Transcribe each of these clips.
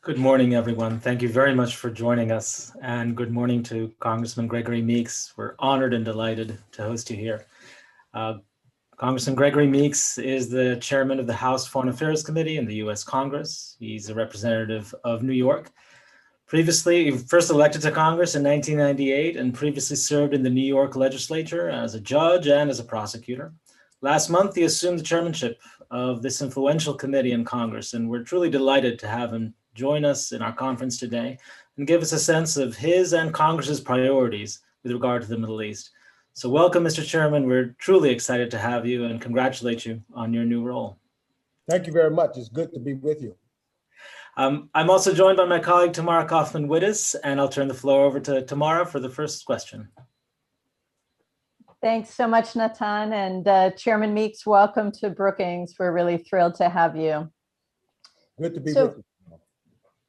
Good morning, everyone. Thank you very much for joining us. And good morning to Congressman Gregory Meeks. We're honored and delighted to host you here. Uh, Congressman Gregory Meeks is the chairman of the House Foreign Affairs Committee in the US Congress. He's a representative of New York. Previously, he first elected to Congress in 1998 and previously served in the New York legislature as a judge and as a prosecutor. Last month, he assumed the chairmanship of this influential committee in Congress, and we're truly delighted to have him join us in our conference today and give us a sense of his and Congress's priorities with regard to the Middle East. So welcome, Mr. Chairman. We're truly excited to have you and congratulate you on your new role. Thank you very much. It's good to be with you. I'm also joined by my colleague, Tamara Kaufman-Wittes, and I'll turn the floor over to Tamara for the first question. Thanks so much, Natan, and Chairman Meeks, welcome to Brookings. We're really thrilled to have you. Good to be with you.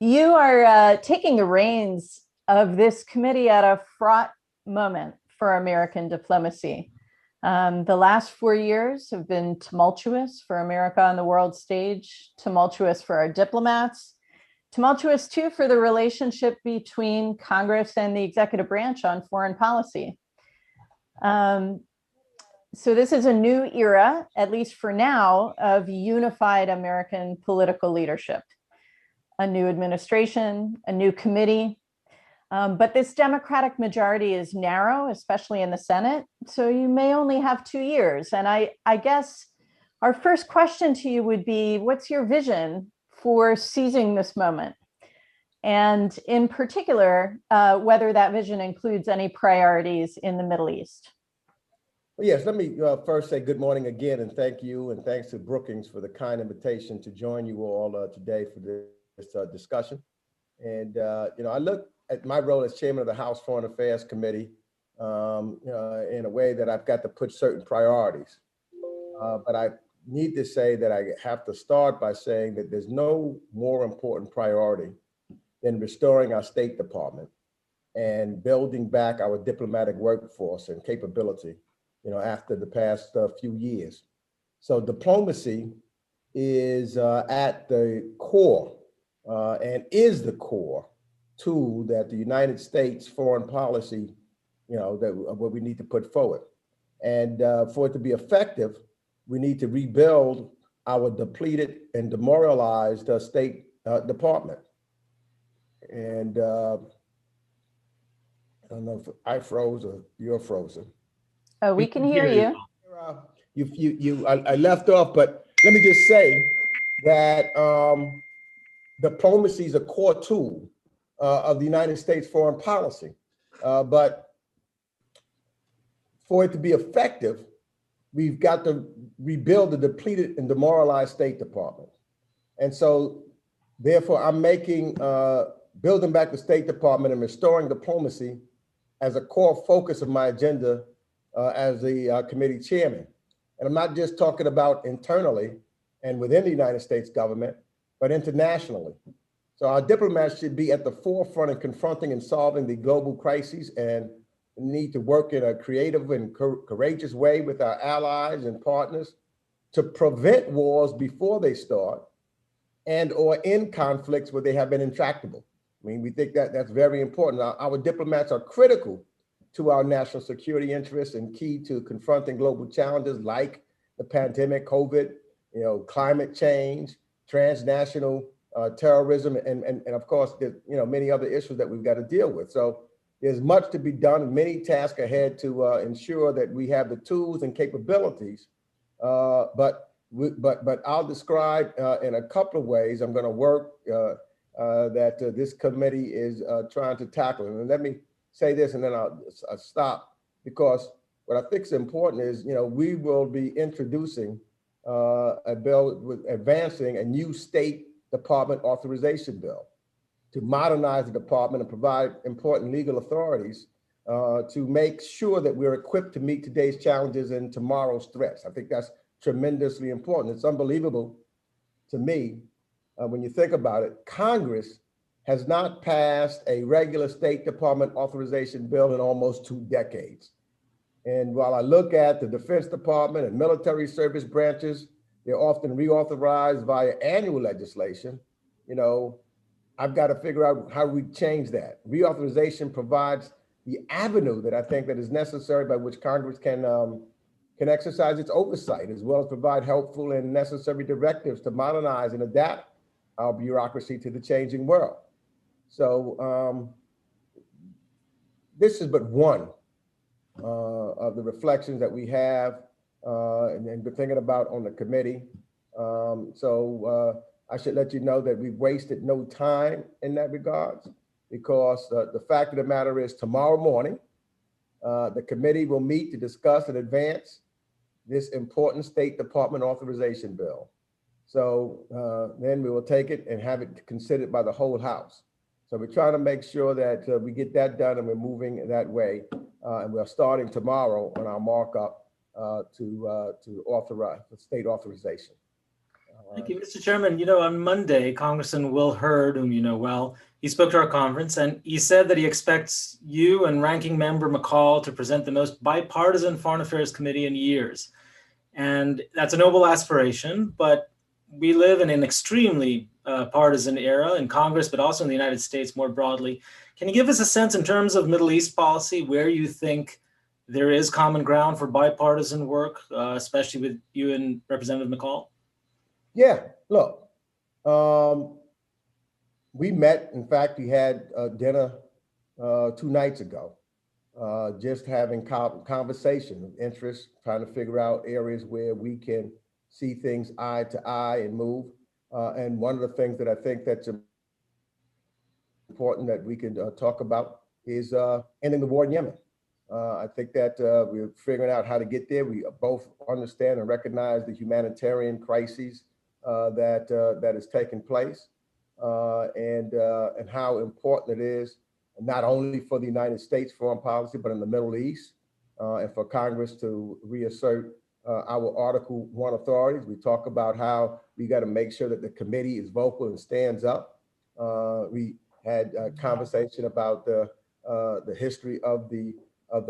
You are taking the reins of this committee at a fraught moment for American diplomacy. The last 4 years have been tumultuous for America on the world stage, tumultuous for our diplomats, tumultuous too for the relationship between Congress and the executive branch on foreign policy. So this is a new era, at least for now, of unified American political leadership. A new administration, a new committee, but this Democratic majority is narrow, especially in the Senate, so you may only have 2 years. And I guess our first question to you would be, what's your vision for seizing this moment? And in particular, whether that vision includes any priorities in the Middle East. Well, yes, let me first say good morning again, and thank you, and thanks to Brookings for the kind invitation to join you all today for this discussion. And I look at my role as chairman of the House Foreign Affairs Committee in a way that I've got to put certain priorities. But I need to say that I have to start by saying that there's no more important priority than restoring our State Department and building back our diplomatic workforce and capability, after the past few years. So diplomacy is at the core and is the core tool that the United States foreign policy, what we need to put forward. And for it to be effective, we need to rebuild our depleted and demoralized State Department. And I don't know if I froze or you're frozen. Oh, we can hear you. I left off, but let me just say that diplomacy is a core tool of the United States foreign policy. But for it to be effective, we've got to rebuild the depleted and demoralized State Department. And so, therefore, I'm making building back the State Department and restoring diplomacy as a core focus of my agenda as the committee chairman. And I'm not just talking about internally and within the United States government, but internationally. So our diplomats should be at the forefront of confronting and solving the global crises, and need to work in a creative and courageous way with our allies and partners to prevent wars before they start and or end conflicts where they have been intractable. I mean, we think that that's very important. Our diplomats are critical to our national security interests and key to confronting global challenges like the pandemic, COVID, climate change, transnational terrorism, and of course, there's, many other issues that we've got to deal with. So there's much to be done, many tasks ahead to ensure that we have the tools and capabilities. But I'll describe in a couple of ways I'm going to work that this committee is trying to tackle. And let me say this, and then I'll stop, because what I think is important is, we will be introducing a bill with advancing a new State Department authorization bill to modernize the department and provide important legal authorities to make sure that we're equipped to meet today's challenges and tomorrow's threats. I think that's tremendously important. It's unbelievable to me when you think about it. Congress has not passed a regular State Department authorization bill in almost 2 decades. And while I look at the Defense Department and military service branches, they're often reauthorized via annual legislation. I've got to figure out how we change that. Reauthorization provides the avenue that I think that is necessary by which Congress can exercise its oversight, as well as provide helpful and necessary directives to modernize and adapt our bureaucracy to the changing world. So this is but one of the reflections that we have and been thinking about on the committee. I should let you know that we've wasted no time in that regards, because the fact of the matter is tomorrow morning, the committee will meet to discuss and advance this important State Department authorization bill. So then we will take it and have it considered by the whole House. So we're trying to make sure that we get that done and we're moving that way. And we're starting tomorrow on our markup to authorize the state authorization. Thank you, Mr. Chairman. You know, on Monday, Congressman Will Hurd, whom you know well, he spoke to our conference and he said that he expects you and Ranking Member McCall to present the most bipartisan Foreign Affairs Committee in years. And that's a noble aspiration, but we live in an extremely partisan era in Congress, but also in the United States more broadly. Can you give us a sense in terms of Middle East policy, where you think there is common ground for bipartisan work, especially with you and Representative McCall? Yeah, look, we met, in fact, we had dinner 2 nights ago, just having conversation of interest, trying to figure out areas where we can see things eye to eye and move. And one of the things that I think that's important that we can talk about is ending the war in Yemen. I think that we're figuring out how to get there. We both understand and recognize the humanitarian crises that is taking place, and how important it is, not only for the United States foreign policy, but in the Middle East, and for Congress to reassert our Article 1 authorities. We talk about how we got to make sure that the committee is vocal and stands up. We had a conversation about the history of the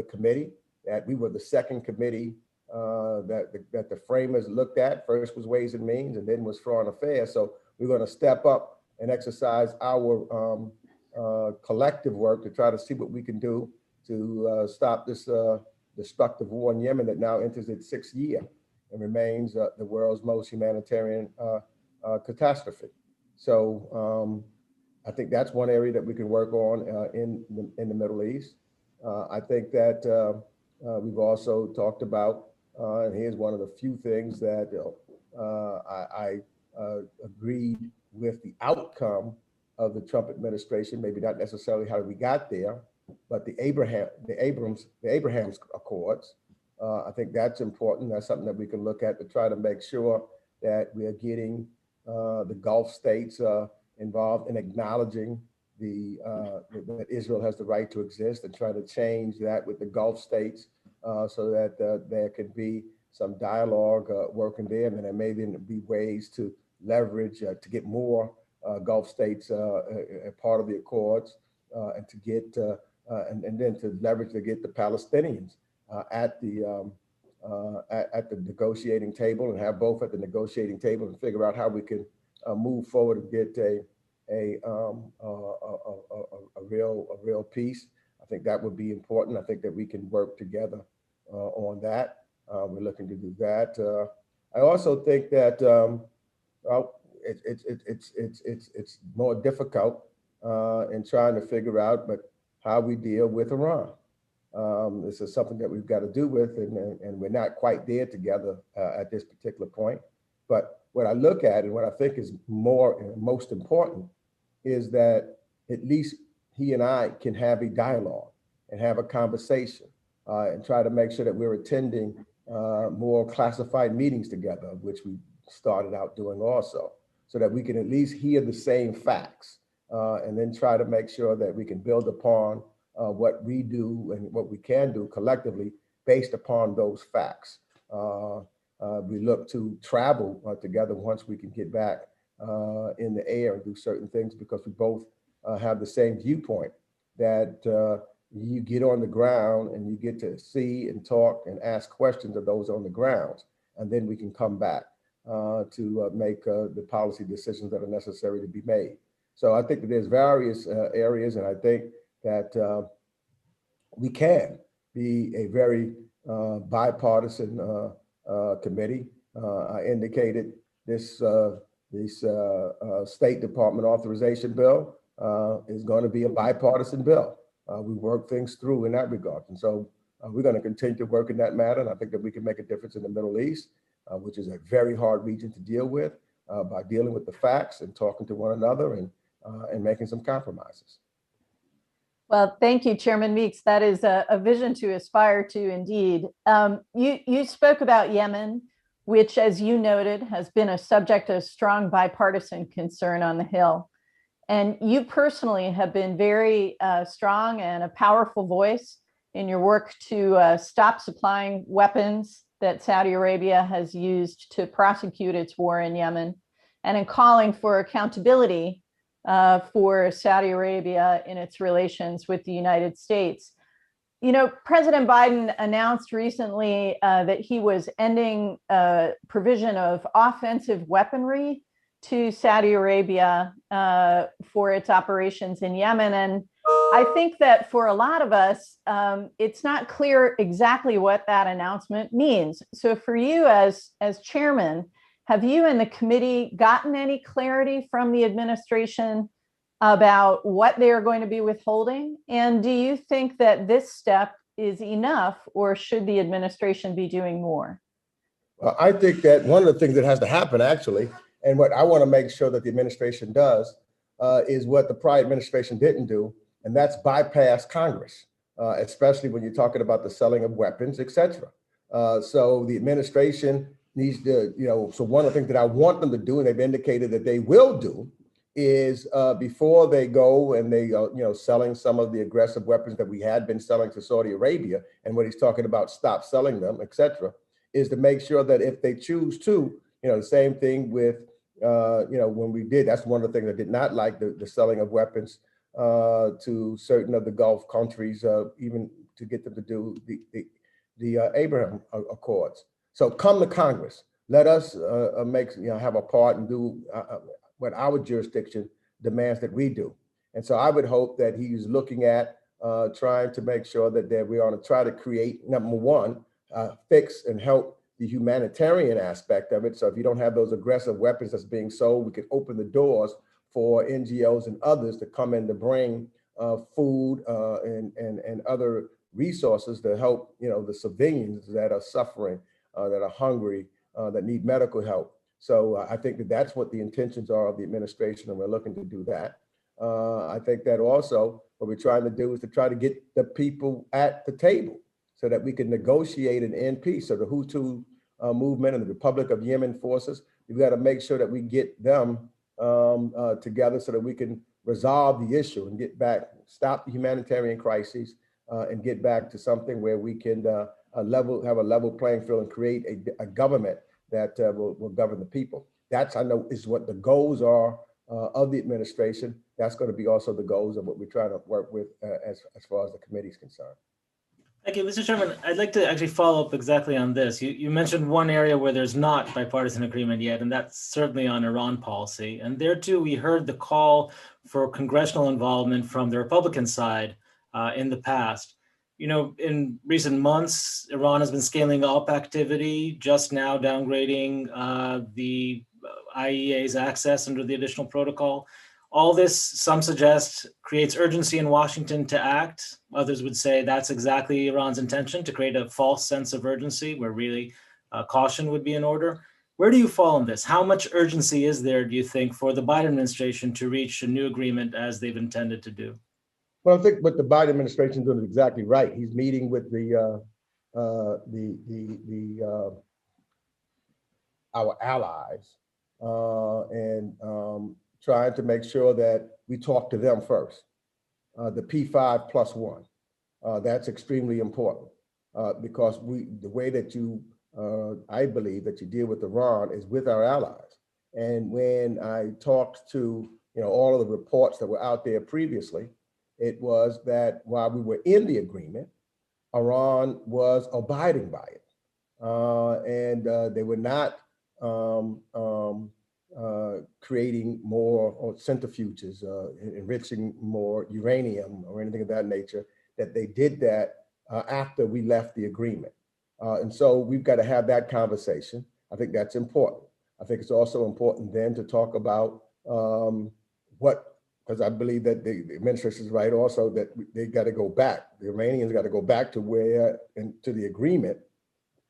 committee, that we were the second committee that the framers looked at. First was Ways and Means, and then was Foreign Affairs. So we're going to step up and exercise our collective work to try to see what we can do to stop this destructive war in Yemen that now enters its 6th year and remains the world's most humanitarian catastrophe. So I think that's one area that we can work on in the Middle East. I think that we've also talked about, and here's one of the few things that I agreed with the outcome of the Trump administration, maybe not necessarily how we got there, but the Abraham Accords. I think that's important. That's something that we can look at to try to make sure that we are getting the Gulf states involved in acknowledging that Israel has the right to exist, and try to change that with the Gulf states so that there can be some dialogue working there, and then there may then be ways to leverage to get more Gulf states a part of the accords, and to get and then to leverage to get the Palestinians at the negotiating table, and have both at the negotiating table, and figure out how we can move forward and get a real peace. I think that would be important. I think that we can work together on that. We're looking to do that. I also think that well, it's more difficult in trying to figure out, but how we deal with Iran. This is something that we've got to do with, and we're not quite there together at this particular point. But what I look at, and what I think is most important, is that at least he and I can have a dialogue and have a conversation, and try to make sure that we're attending more classified meetings together, which we started out doing also, so that we can at least hear the same facts, and then try to make sure that we can build upon what we do and what we can do collectively based upon those facts. We look to travel together once we can get back in the air and do certain things, because we both have the same viewpoint, that you get on the ground and you get to see and talk and ask questions of those on the ground, and then we can come back to make the policy decisions that are necessary to be made. So I think that there's various areas, and I think that we can be a very bipartisan committee. I indicated this State Department authorization bill is going to be a bipartisan bill. We work things through in that regard, and so we're going to continue to work in that matter. And I think that we can make a difference in the Middle East, which is a very hard region to deal with, by dealing with the facts and talking to one another and making some compromises. Well, thank you, Chairman Meeks. That is a vision to aspire to indeed. You spoke about Yemen, which, as you noted, has been a subject of strong bipartisan concern on the Hill. And you personally have been very strong and a powerful voice in your work to stop supplying weapons that Saudi Arabia has used to prosecute its war in Yemen, and in calling for accountability for Saudi Arabia in its relations with the United States. You know, President Biden announced recently that he was ending provision of offensive weaponry to Saudi Arabia for its operations in Yemen. And I think that for a lot of us, it's not clear exactly what that announcement means. So for you as chairman, have you and the committee gotten any clarity from the administration about what they are going to be withholding? And do you think that this step is enough, or should the administration be doing more? I think that one of the things that has to happen, actually, and what I want to make sure that the administration does, is what the prior administration didn't do, and that's bypass Congress, especially when you're talking about the selling of weapons, et cetera. So the administration needs to, so one of the things that I want them to do, and they've indicated that they will do, is before they go and they, selling some of the aggressive weapons that we had been selling to Saudi Arabia, and what he's talking about, stop selling them, et cetera, is to make sure that if they choose to, the same thing with, when we did, that's one of the things I did not like, the selling of weapons to certain of the Gulf countries, even to get them to do the Abraham Accords. So come to Congress, let us have a part and do what our jurisdiction demands that we do. And so I would hope that he's looking at trying to make sure that we ought to try to create, number one, fix and help the humanitarian aspect of it. So if you don't have those aggressive weapons that's being sold, we could open the doors for NGOs and others to come in to bring food and other resources to help, the civilians that are suffering, that are hungry, that need medical help. So I think that that's what the intentions are of the administration, and we're looking to do that. I think that also what we're trying to do is to try to get the people at the table so that we can negotiate and end peace. So the Hutu movement and the Republic of Yemen forces, we've got to make sure that we get them together so that we can resolve the issue and get back, stop the humanitarian crises, and get back to something where we can have a level playing field and create a government that will govern the people. That's, I know, is what the goals are of the administration. That's going to be also the goals of what we're trying to work with as far as the committee is concerned. Thank you, Mr. Chairman. I'd like to actually follow up exactly on this. You mentioned one area where there's not bipartisan agreement yet, and that's certainly on Iran policy. And there too, we heard the call for congressional involvement from the Republican side in the past. In recent months, Iran has been scaling up activity, just now downgrading the IEA's access under the additional protocol. All this, some suggest, creates urgency in Washington to act. Others would say that's exactly Iran's intention, to create a false sense of urgency where really caution would be in order. Where do you fall on this? How much urgency is there, do you think, for the Biden administration to reach a new agreement as they've intended to do? Well, I think what the Biden administration is doing is exactly right. He's meeting with our allies and trying to make sure that we talk to them first. The P5+1, that's extremely important because the way that I believe that you deal with Iran is with our allies. And when I talked to all of the reports that were out there previously, it was that while we were in the agreement, Iran was abiding by it. And they were not creating more or centrifuges, enriching more uranium or anything of that nature, that they did that after we left the agreement. And so we've got to have that conversation. I think that's important. I think it's also important then to talk about because I believe that the administration is right also that they got to go back. The Iranians got to go back to to the agreement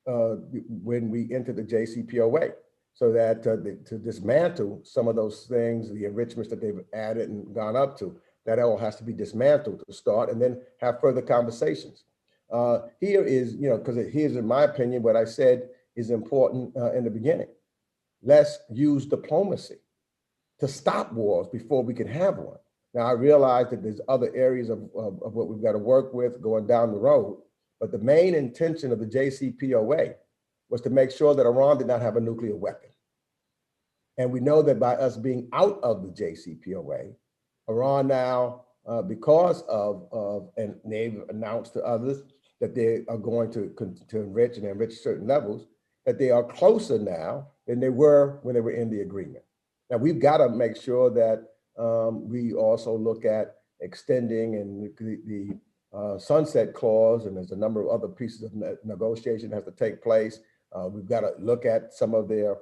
when we entered the JCPOA, so that to dismantle some of those things, the enrichments that they've added and gone up to, that all has to be dismantled to start and then have further conversations. Here is, because here's, in my opinion, what I said is important in the beginning. Let's use diplomacy to stop wars before we can have one. Now, I realize that there's other areas of what we've got to work with going down the road, but the main intention of the JCPOA was to make sure that Iran did not have a nuclear weapon. And we know that by us being out of the JCPOA, Iran now, because and they've announced to others that they are going to enrich certain levels, that they are closer now than they were when they were in the agreement. Now, we've got to make sure that we also look at extending and the sunset clause, and there's a number of other pieces of negotiation that has to take place. We've got to look at some of their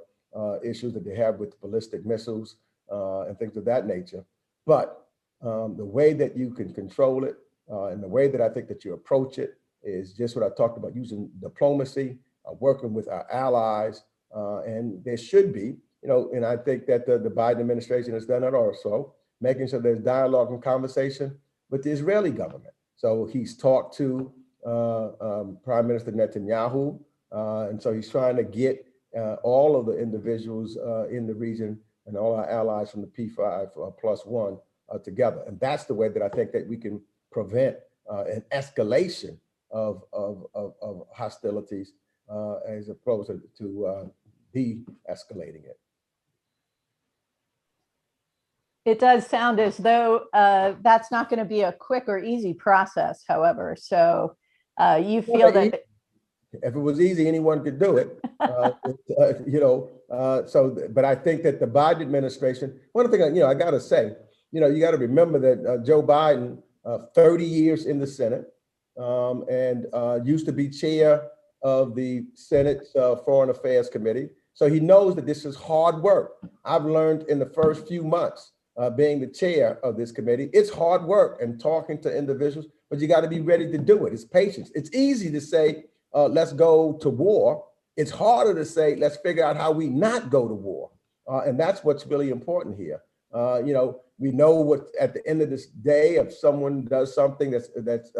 issues that they have with ballistic missiles and things of that nature. But the way that you can control it and the way that I think that you approach it is just what I talked about, using diplomacy, working with our allies, and there should be, and I think that the Biden administration has done it also, making sure there's dialogue and conversation with the Israeli government. So he's talked to Prime Minister Netanyahu, and so he's trying to get all of the individuals in the region and all our allies from the P5+1 together. And that's the way that I think that we can prevent an escalation of hostilities as opposed to de-escalating it. It does sound as though that's not going to be a quick or easy process, however. So you feel that if it was easy, anyone could do it. But I think that the Biden administration, one thing I got to say, you got to remember that Joe Biden, 30 years in the Senate, and used to be chair of the Senate's Foreign Affairs Committee. So he knows that this is hard work. I've learned in the first few months being the chair of this committee, it's hard work and talking to individuals, but you got to be ready to do it. It's patience. It's easy to say, let's go to war. It's harder to say, let's figure out how we not go to war. And that's what's really important here. We know what at the end of this day, if someone does something that's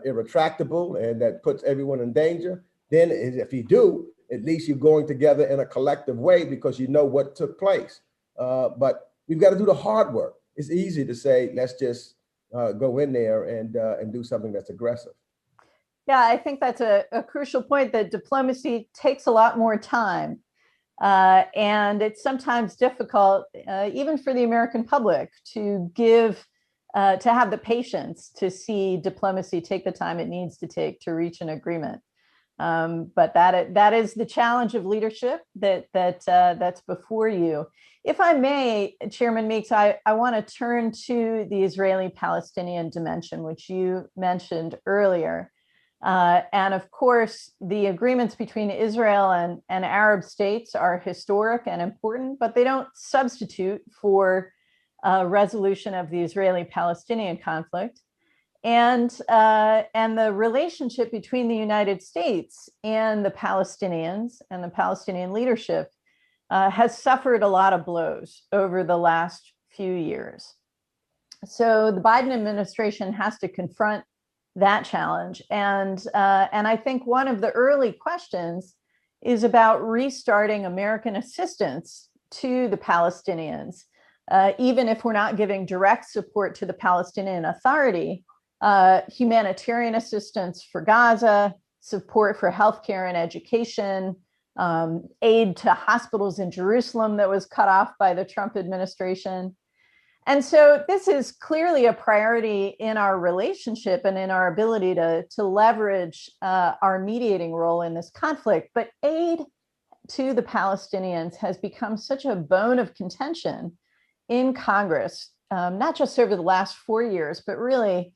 irretractable and that puts everyone in danger, then if you do, at least you're going together in a collective way because you know what took place. But we've got to do the hard work. It's easy to say, let's just go in there and do something that's aggressive. Yeah, I think that's a crucial point, that diplomacy takes a lot more time. And it's sometimes difficult, even for the American public, to have the patience to see diplomacy take the time it needs to take to reach an agreement. But that is the challenge of leadership that's before you. If I may, Chairman Meeks, I want to turn to the Israeli-Palestinian dimension, which you mentioned earlier. And of course, the agreements between Israel and Arab states are historic and important, but they don't substitute for resolution of the Israeli-Palestinian conflict. And the relationship between the United States and the Palestinians and the Palestinian leadership has suffered a lot of blows over the last few years. So the Biden administration has to confront that challenge. And I think one of the early questions is about restarting American assistance to the Palestinians, even if we're not giving direct support to the Palestinian Authority. Humanitarian assistance for Gaza, support for healthcare and education, aid to hospitals in Jerusalem that was cut off by the Trump administration. And so this is clearly a priority in our relationship and in our ability to leverage our mediating role in this conflict. But aid to the Palestinians has become such a bone of contention in Congress, not just over the last 4 years, but really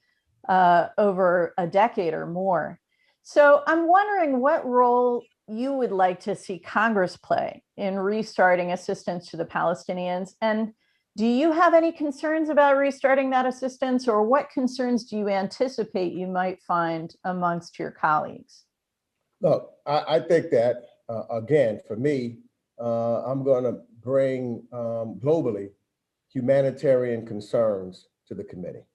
over a decade or more. So I'm wondering what role you would like to see Congress play in restarting assistance to the Palestinians. And do you have any concerns about restarting that assistance, or what concerns do you anticipate you might find amongst your colleagues? Look, I think that, again, for me, I'm going to bring globally humanitarian concerns to the committee,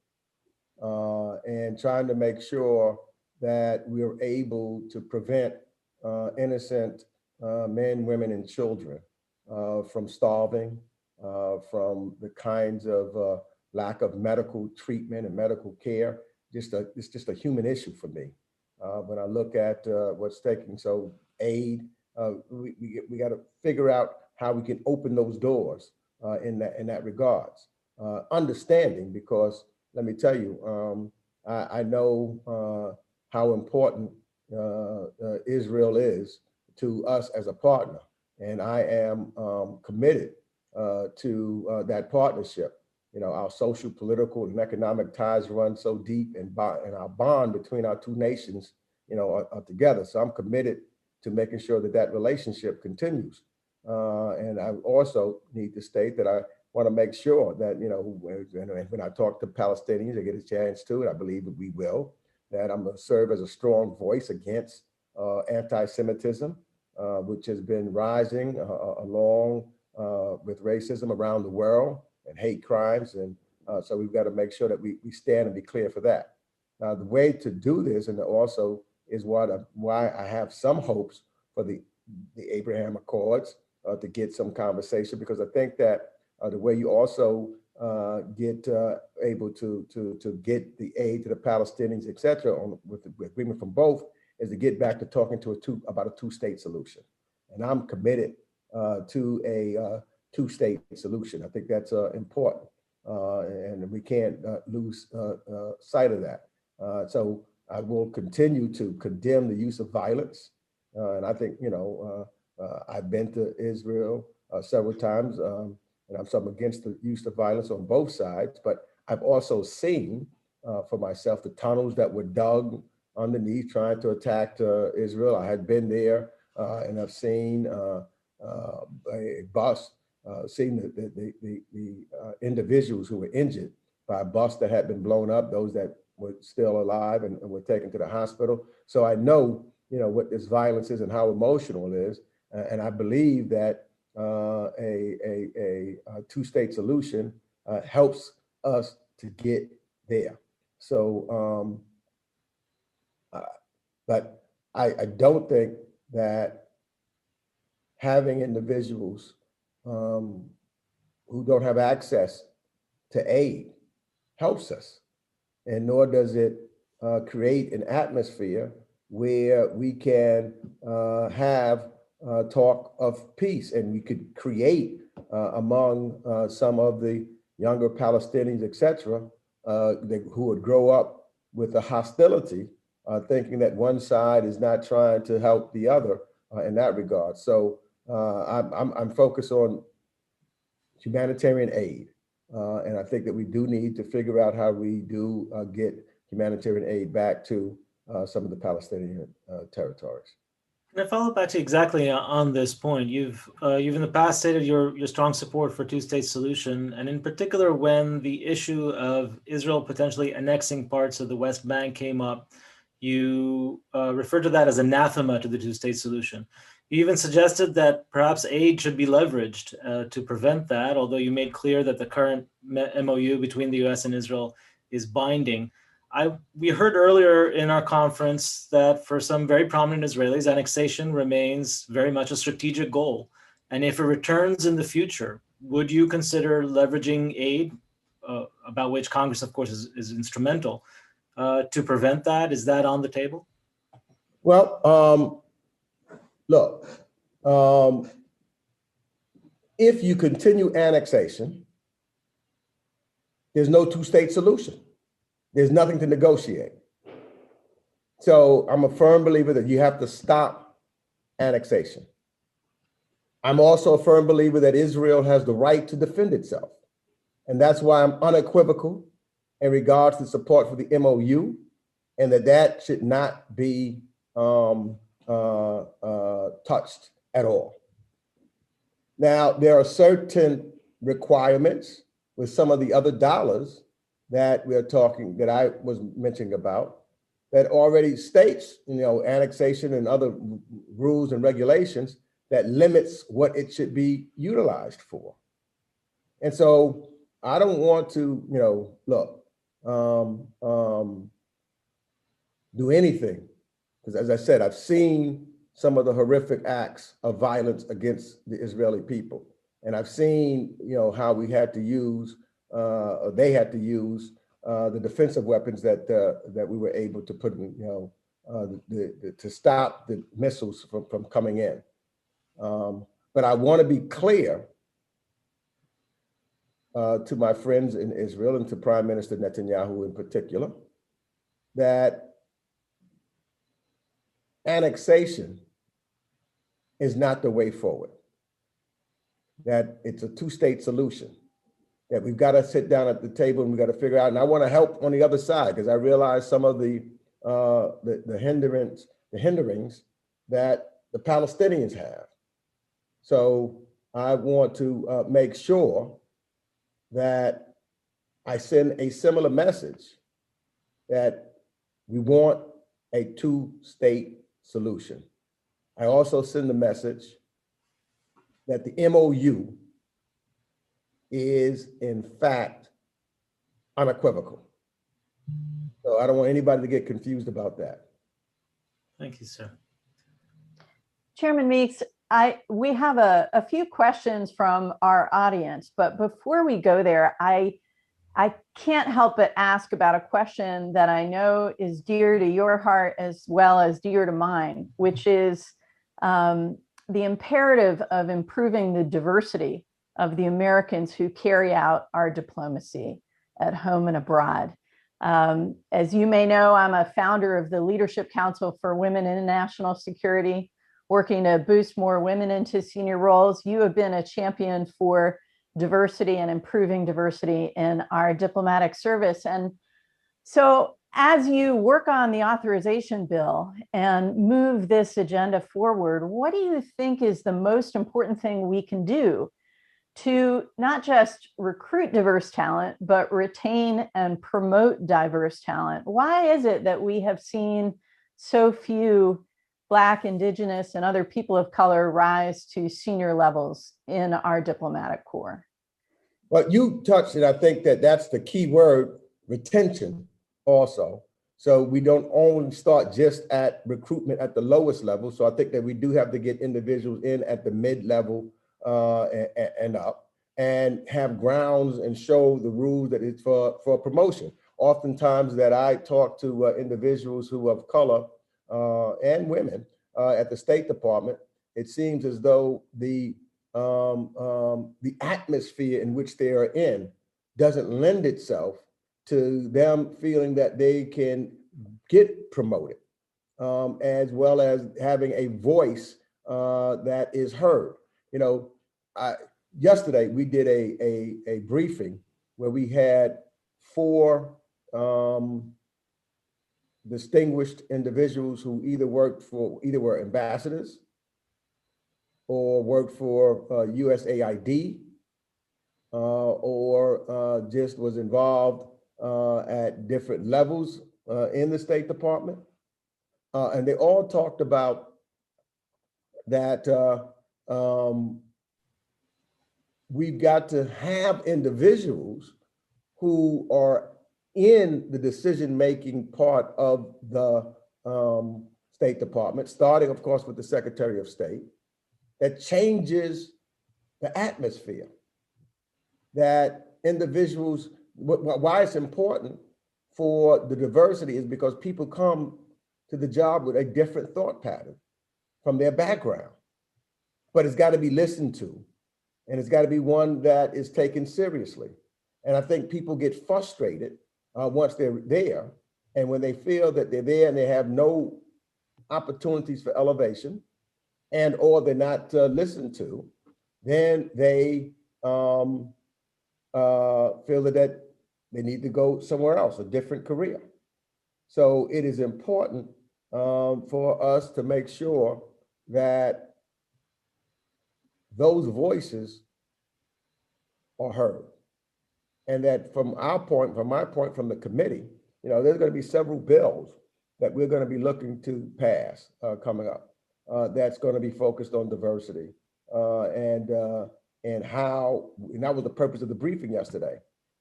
and trying to make sure that we're able to prevent innocent men, women, and children from starving, from the kinds of lack of medical treatment and medical care. It's just a human issue for me. When I look at what's taking, so aid, we got to figure out how we can open those doors in that regards. Understanding, because let me tell you, I know how important Israel is to us as a partner, and I am committed to that partnership. You know, our social, political, and economic ties run so deep, and our bond between our two nations, you know, are together. So I'm committed to making sure that that relationship continues. And I also need to state that I want to make sure that, you know, when I talk to Palestinians, I get a chance to, and I believe that we will, that I'm going to serve as a strong voice against anti-Semitism, which has been rising along with racism around the world, and hate crimes. And so we've got to make sure that we stand and be clear for that. Now, the way to do this, and also is why I have some hopes for the Abraham Accords to get some conversation, because I think that the way you also get able to get the aid to the Palestinians, et cetera, with the agreement from both, is to get back to talking about a two-state solution. And I'm committed to a two-state solution. I think that's important, and we can't lose sight of that. So I will continue to condemn the use of violence, and I think, you know, I've been to Israel several times, and I'm against the use of violence on both sides. But I've also seen for myself the tunnels that were dug underneath trying to attack Israel. I had been there, and I've seen a bus, seeing the individuals who were injured by a bus that had been blown up, those that were still alive and were taken to the hospital. So I know, you know, what this violence is and how emotional it is. And I believe that a two-state solution helps us to get there. So, but I don't think that having individuals who don't have access to aid helps us, and nor does it create an atmosphere where we can have talk of peace, and we could create among some of the younger Palestinians, et cetera, who would grow up with the hostility, thinking that one side is not trying to help the other in that regard. So I'm focused on humanitarian aid. And I think that we do need to figure out how we do get humanitarian aid back to some of the Palestinian territories. Can I follow back to exactly on this point? You've in the past stated your strong support for two-state solution, and in particular when the issue of Israel potentially annexing parts of the West Bank came up, you referred to that as anathema to the two-state solution. You even suggested that perhaps aid should be leveraged to prevent that, although you made clear that the current MOU between the US and Israel is binding. We heard earlier in our conference that for some very prominent Israelis, annexation remains very much a strategic goal. And if it returns in the future, would you consider leveraging aid, about which Congress, of course, is instrumental, to prevent that? Is that on the table? Well, look, if you continue annexation, there's no two-state solution. There's nothing to negotiate. So I'm a firm believer that you have to stop annexation. I'm also a firm believer that Israel has the right to defend itself. And that's why I'm unequivocal in regards to support for the MOU, and that should not be touched at all. Now, there are certain requirements with some of the other dollars that that I was mentioning about, that already states, annexation and other rules and regulations that limits what it should be utilized for. And so I don't want to, do anything, because as I said, I've seen some of the horrific acts of violence against the Israeli people. And I've seen, how we had to use, or they had to use the defensive weapons that we were able to put in, to stop the missiles from coming in. But I want to be clear to my friends in Israel and to Prime Minister Netanyahu in particular, that annexation is not the way forward, that it's a two-state solution, that we've got to sit down at the table and we've got to figure out, and I want to help on the other side, because I realize some of the hinderings that the Palestinians have. So I want to make sure that I send a similar message, that we want a two-state solution. I also send the message that the MOU is in fact unequivocal. So I don't want anybody to get confused about that. Thank you, sir. Chairman Meeks, we have a few questions from our audience, but before we go there, I can't help but ask about a question that I know is dear to your heart as well as dear to mine, which is the imperative of improving the diversity of the Americans who carry out our diplomacy at home and abroad. As you may know, I'm a founder of the Leadership Council for Women in National Security, working to boost more women into senior roles. You have been a champion for diversity and improving diversity in our diplomatic service. And so as you work on the authorization bill and move this agenda forward, what do you think is the most important thing we can do to not just recruit diverse talent, but retain and promote diverse talent? Why is it that we have seen so few Black, Indigenous, and other people of color rise to senior levels in our diplomatic corps? Well, you touched it. I think that's the key word, retention also. So we don't only start just at recruitment at the lowest level. So I think that we do have to get individuals in at the mid-level and up, and have grounds and show the rules that it's for promotion. Oftentimes that I talk to individuals who of color and women at the State Department, it seems as though the atmosphere in which they are in doesn't lend itself to them feeling that they can get promoted, as well as having a voice that is heard. Yesterday we did a briefing where we had 4 distinguished individuals who either were ambassadors or worked for USAID, or just was involved at different levels in the State Department. And they all talked about that we've got to have individuals who are in the decision-making part of the State Department, starting, of course, with the Secretary of State, that changes the atmosphere. That individuals, why it's important for the diversity is because people come to the job with a different thought pattern from their background, but it's got to be listened to, and it's got to be one that is taken seriously. And I think people get frustrated once they're there, and when they feel that they're there and they have no opportunities for elevation, and or they're not listened to, then they feel that they need to go somewhere else, a different career. So it is important for us to make sure that those voices are heard. And that from my point, from the committee, there's going to be several bills that we're going to be looking to pass coming up. That's going to be focused on diversity and how, and that was the purpose of the briefing yesterday,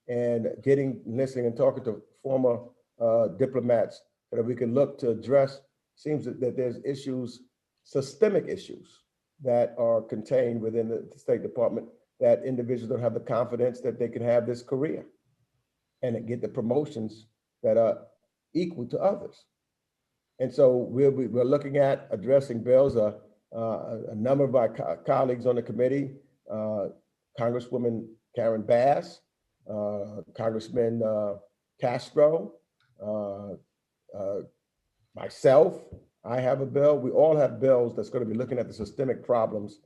and listening and talking to former diplomats so that we can look to address, seems that there's issues, systemic issues that are contained within the State Department, that individuals don't have the confidence that they can have this career and get the promotions that are equal to others. And so we're looking at addressing bills. A number of our colleagues on the committee, Congresswoman Karen Bass, Congressman Castro, myself, I have a bill. We all have bills that's going to be looking at the systemic problems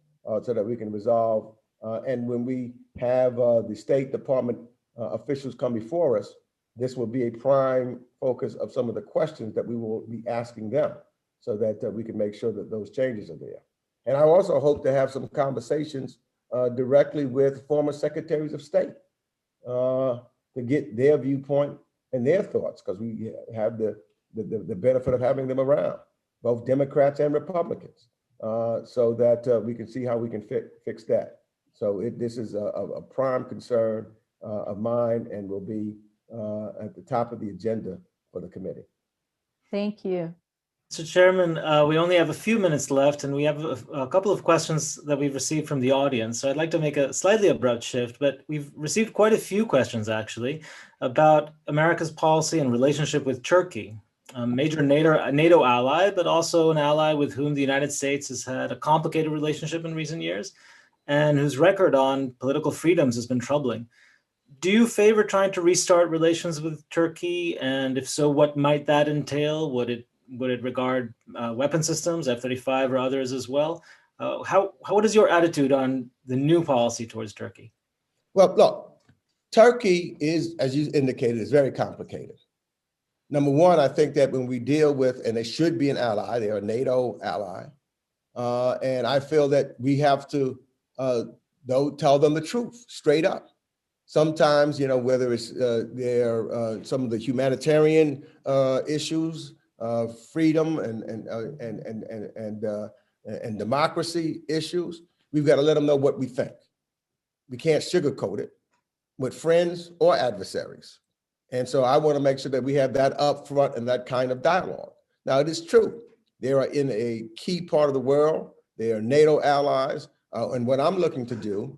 so that we can resolve. And when we have the State Department officials come before us, this will be a prime focus of some of the questions that we will be asking them so that we can make sure that those changes are there. And I also hope to have some conversations directly with former secretaries of state to get their viewpoint and their thoughts, because we have the benefit of having them around, both Democrats and Republicans, so that we can see how we can fix that. So this is a prime concern of mine and will be at the top of the agenda for the committee. Thank you. Mr. Chairman, we only have a few minutes left, and we have a couple of questions that we've received from the audience. So I'd like to make a slightly abrupt shift, but we've received quite a few questions, actually, about America's policy and relationship with Turkey, a major NATO ally, but also an ally with whom the United States has had a complicated relationship in recent years, and whose record on political freedoms has been troubling. Do you favor trying to restart relations with Turkey? And if so, what might that entail? Would it regard weapon systems, F-35 or others as well? What is your attitude on the new policy towards Turkey? Well, look, Turkey is, as you indicated, is very complicated. Number one, I think that when we deal with, and they should be an ally, they're a NATO ally, and I feel that we have to tell them the truth straight up. Sometimes, whether it's some of the humanitarian issues, freedom and democracy issues, we've got to let them know what we think. We can't sugarcoat it with friends or adversaries. And so I want to make sure that we have that up front and that kind of dialogue. Now, it is true. They are in a key part of the world. They are NATO allies. And what I'm looking to do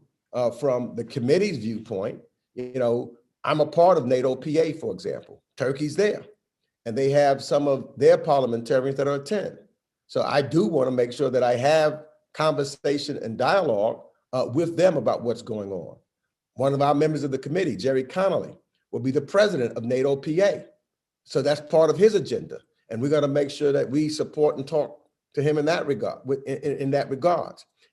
from the committee's viewpoint, I'm a part of NATO PA, for example. Turkey's there. And they have some of their parliamentarians that are attending. So I do want to make sure that I have conversation and dialogue with them about what's going on. One of our members of the committee, Jerry Connolly, will be the president of NATO PA. So that's part of his agenda. And we're going to make sure that we support and talk to him in that regard,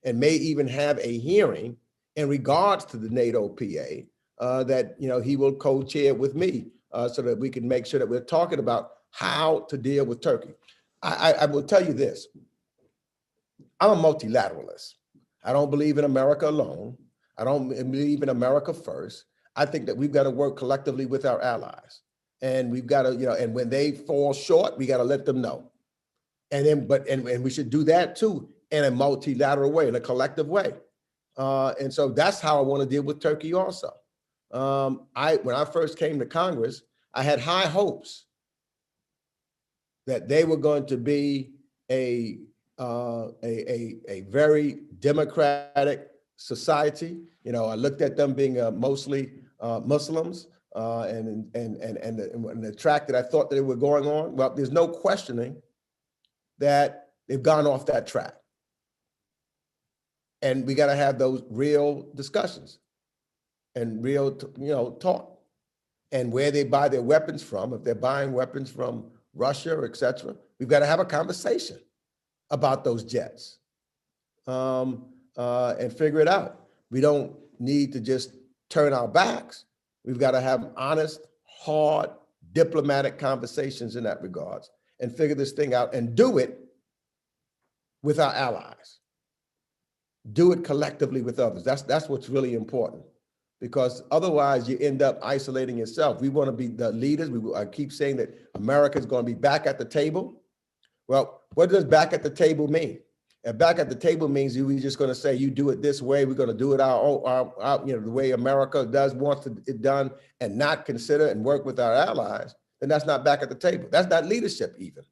and may even have a hearing in regards to the NATO PA that he will co-chair with me so that we can make sure that we're talking about how to deal with Turkey. I will tell you this. I'm a multilateralist. I don't believe in America alone. I don't believe in America first. I think that we've got to work collectively with our allies. And we've got to, and when they fall short, we got to let them know. And then, and we should do that too in a multilateral way, in a collective way. And so that's how I want to deal with Turkey also. When I first came to Congress, I had high hopes that they were going to be a very democratic society. I looked at them being mostly Muslims and the track that I thought that they were going on. Well, there's no questioning that they've gone off that track. And we got to have those real discussions and real, talk. And where they buy their weapons from, if they're buying weapons from Russia, et cetera, we've got to have a conversation about those jets. and figure it out. We don't need to just turn our backs. We've got to have honest, hard, diplomatic conversations in that regards and figure this thing out and do it with our allies. Do it collectively with others. That's what's really important, because otherwise you end up isolating yourself. We want to be the leaders. I keep saying that America is going to be back at the table. Well, what does back at the table mean? And back at the table means we're just going to say, you do it this way. We're going to do it the way America wants it done, and not consider and work with our allies. Then that's not back at the table. That's not leadership even.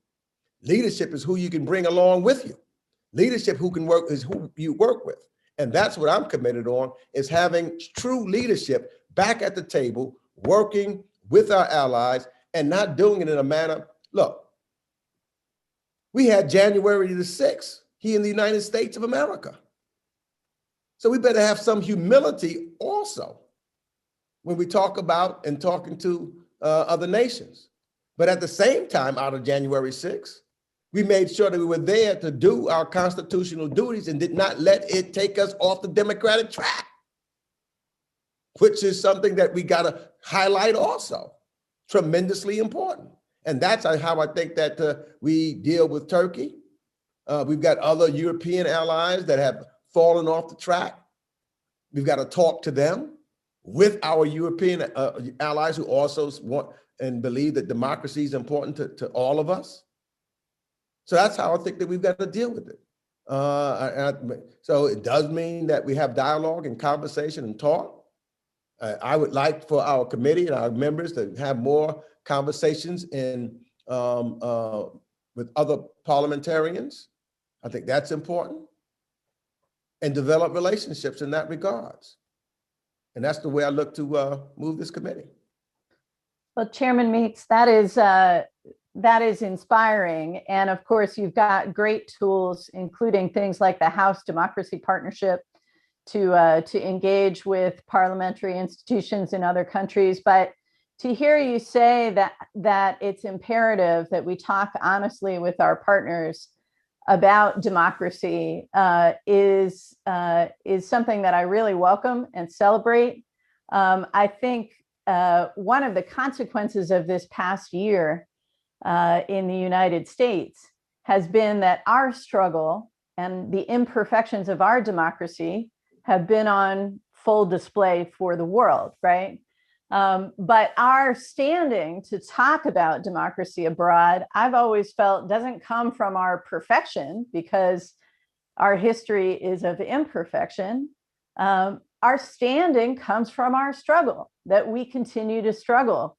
Leadership is who you can bring along with you. Leadership is who you work with. And that's what I'm committed on, is having true leadership back at the table, working with our allies and not doing it in a manner. Look, we had January the 6th here in the United States of America. So we better have some humility also when we talk about and talking to other nations. But at the same time, out of January 6th, we made sure that we were there to do our constitutional duties and did not let it take us off the democratic track, which is something that we got to highlight also. Tremendously important. And that's how I think that we deal with Turkey. We've got other European allies that have fallen off the track. We've got to talk to them with our European allies who also want and believe that democracy is important to all of us. So that's how I think that we've got to deal with it. So it does mean that we have dialogue and conversation and talk. I would like for our committee and our members to have more conversations with other parliamentarians. I think that's important. And develop relationships in that regards. And that's the way I look to move this committee. Well, Chairman Meeks, that is inspiring. And of course, you've got great tools, including things like the House Democracy Partnership to engage with parliamentary institutions in other countries. But to hear you say that it's imperative that we talk honestly with our partners about democracy is something that I really welcome and celebrate. I think one of the consequences of this past year in the United States has been that our struggle and the imperfections of our democracy have been on full display for the world, right? But our standing to talk about democracy abroad, I've always felt, doesn't come from our perfection, because our history is of imperfection. Our standing comes from our struggle, that we continue to struggle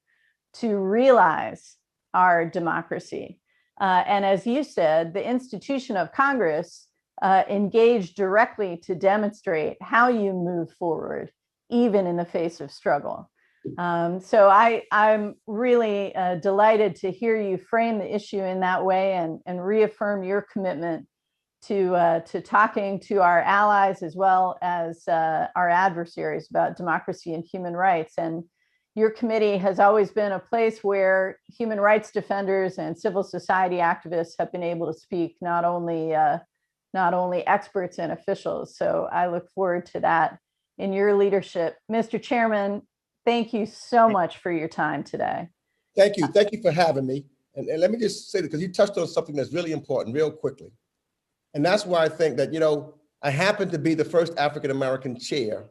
to realize our democracy. And as you said, the institution of Congress engaged directly to demonstrate how you move forward, even in the face of struggle. So I'm really delighted to hear you frame the issue in that way and reaffirm your commitment to talking to our allies as well as our adversaries about democracy and human rights. And your committee has always been a place where human rights defenders and civil society activists have been able to speak, not only experts and officials. So I look forward to that in your leadership. Mr. Chairman, thank you so much for your time today. Thank you. Thank you for having me. And let me just say that, because you touched on something that's really important real quickly. And that's why I think that, I happen to be the first African-American chair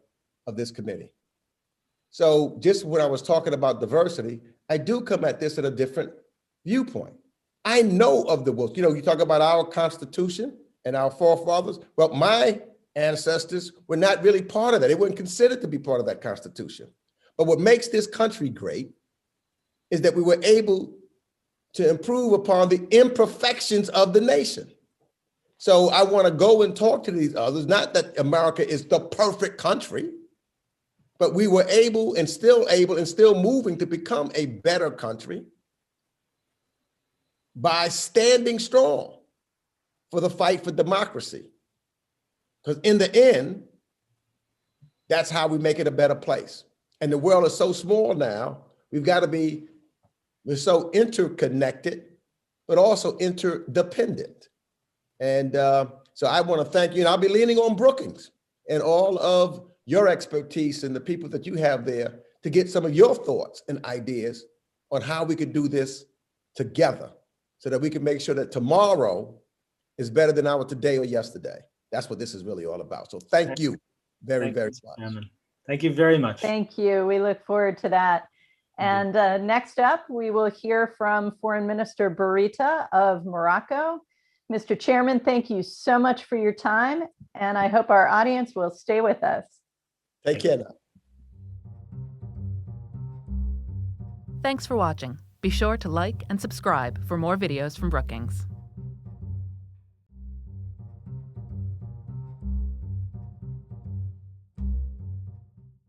of this committee. So just when I was talking about diversity, I do come at this at a different viewpoint. I know of the wolves. You talk about our Constitution and our forefathers. Well, my ancestors were not really part of that. They weren't considered to be part of that Constitution. But what makes this country great is that we were able to improve upon the imperfections of the nation. So I want to go and talk to these others, not that America is the perfect country, but we were able and still moving to become a better country by standing strong for the fight for democracy. Because in the end, that's how we make it a better place. And the world is so small now, we're so interconnected, but also interdependent. And So I want to thank you, and I'll be leaning on Brookings and all of your expertise and the people that you have there to get some of your thoughts and ideas on how we could do this together so that we can make sure that tomorrow is better than our today or yesterday. That's what this is really all about. So thank you very, very much. Chairman. Thank you very much. Thank you. We look forward to that. And next up, we will hear from Foreign Minister Bourita of Morocco. Mr. Chairman, thank you so much for your time, and I hope our audience will stay with us. Take care now. Thanks for watching. Be sure to like and subscribe for more videos from Brookings.